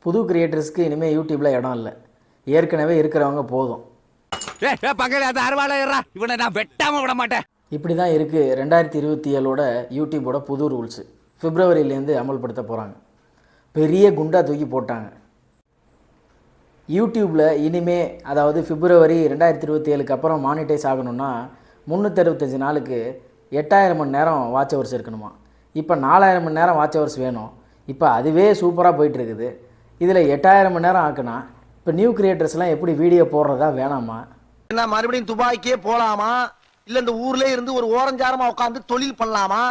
புது கிரியேட்டர்ஸ்க்கு இனிமேல் யூடியூப்பில் இடம் இல்லை, ஏற்கனவே இருக்கிறவங்க போதும். இவனை நான் வெட்டாம விட மாட்டேன். இப்படி தான் இருக்குது 2027ஓட யூடியூபோட புது ரூல்ஸு. பிப்ரவரியிலேருந்து அமல்படுத்த போகிறாங்க. பெரிய குண்டா தூக்கி போட்டாங்க. யூடியூப்பில் இனிமே, அதாவது பிப்ரவரி 2027க்கு அப்புறம் மானிட்டைஸ் ஆகணும்னா 365 நாளுக்கு 8000 மணி நேரம் வாட்ச் ஹவர்ஸ் இருக்கணுமா. இப்போ 4000 மணி நேரம் வாட்ச் ஹவர்ஸ் வேணும். இப்போ அதுவே சூப்பராக போயிட்டுருக்குது. இதில் 8000 மணி நேரம் ஆக்குனா இப்போ நியூ கிரியேட்டர்ஸ்லாம் எப்படி வீடியோ போடுறதா வேணாமா? என்ன மறுபடியும் துபாய்க்கே போகலாமா, இல்லை இந்த ஊர்லேயே இருந்து ஒரு ஓரஞ்சாரமாக உட்காந்து தொழில் பண்ணலாமா?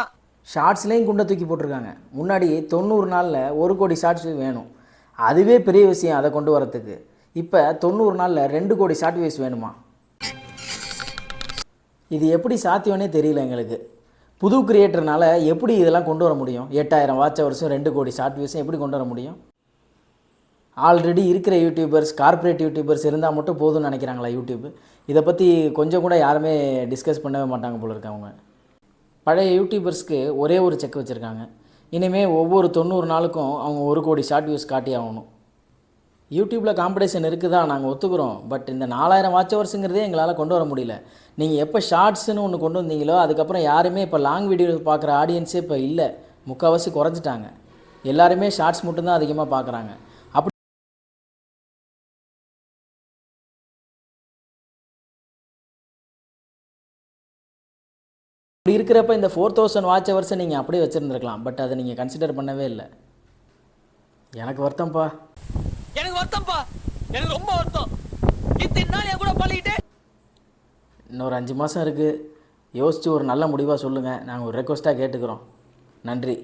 ஷார்ட்ஸ்லேயும் குண்டை தூக்கி போட்டிருக்காங்க. முன்னாடி 90 நாளில் 1 கோடி ஷார்ட்ஸ் வேணும், அதுவே பெரிய விஷயம் அதை கொண்டு வரத்துக்கு. இப்போ 90 நாளில் 2 கோடி ஷார்ட் வியூஸ் வேணுமா? இது எப்படி சாத்தியம்னே தெரியல எங்களுக்கு. புது கிரியேட்டர்னால எப்படி இதெல்லாம் கொண்டு வர முடியும்? 8000 வாட்ச் ஹவர்ஸும் 2 கோடி ஷார்ட் வியூஸும் எப்படி கொண்டு வர முடியும்? ஆல்ரெடி இருக்கிற யூடியூபர்ஸ், கார்ப்பரேட் யூடியூபர்ஸ் இருந்தால் மட்டும் போதும்னு நினைக்கிறாங்களா யூடியூப்? இதை பற்றி கொஞ்சம் கூட யாருமே டிஸ்கஸ் பண்ணவே மாட்டாங்க போல இருக்கவங்க. பழைய யூடியூபர்ஸ்க்கு ஒரே ஒரு செக் வச்சுருக்காங்க. இனிமேல் ஒவ்வொரு 90 நாளுக்கும் அவங்க 1 கோடி ஷார்ட் வியூஸ் காட்டி ஆகணும். யூடியூப்பில் காம்படிஷன் இருக்குதா, நாங்கள் ஒத்துக்கிறோம். பட் இந்த 4000 வாட்ச் ஹவர்ஸுங்கிறதே எங்களால் கொண்டு வர முடியல. நீங்கள் எப்போ ஷார்ட்ஸ்னு ஒன்று கொண்டு வந்தீங்களோ அதுக்கப்புறம் யாருமே இப்போ லாங் வீடியோ பார்க்குற ஆடியன்ஸே இப்போ இல்லை, முக்கால்வாசி குறைஞ்சிட்டாங்க. எல்லாருமே ஷார்ட்ஸ் மட்டும்தான் அதிகமாக பார்க்குறாங்க. அப்படி இருக்கிறப்ப இந்த 4000 வாட்ச் ஹவர்ஸை நீங்கள் அப்படியே வச்சுருந்துருக்கலாம். பட் அதை நீங்கள் கன்சிடர் பண்ணவே இல்லை. எனக்கு வருத்தம்ப்பா, எனக்கு ரொம்ப வருத்தம். இத்தனை நாள் என் கூட பழகிட்டு இன்னொரு 5 மாதம் இருக்குது. யோசித்து ஒரு நல்ல முடிவாக சொல்லுங்கள். நாங்கள் ஒரு ரெக்வஸ்ட்டாக கேட்டுக்கிறோம். நன்றி.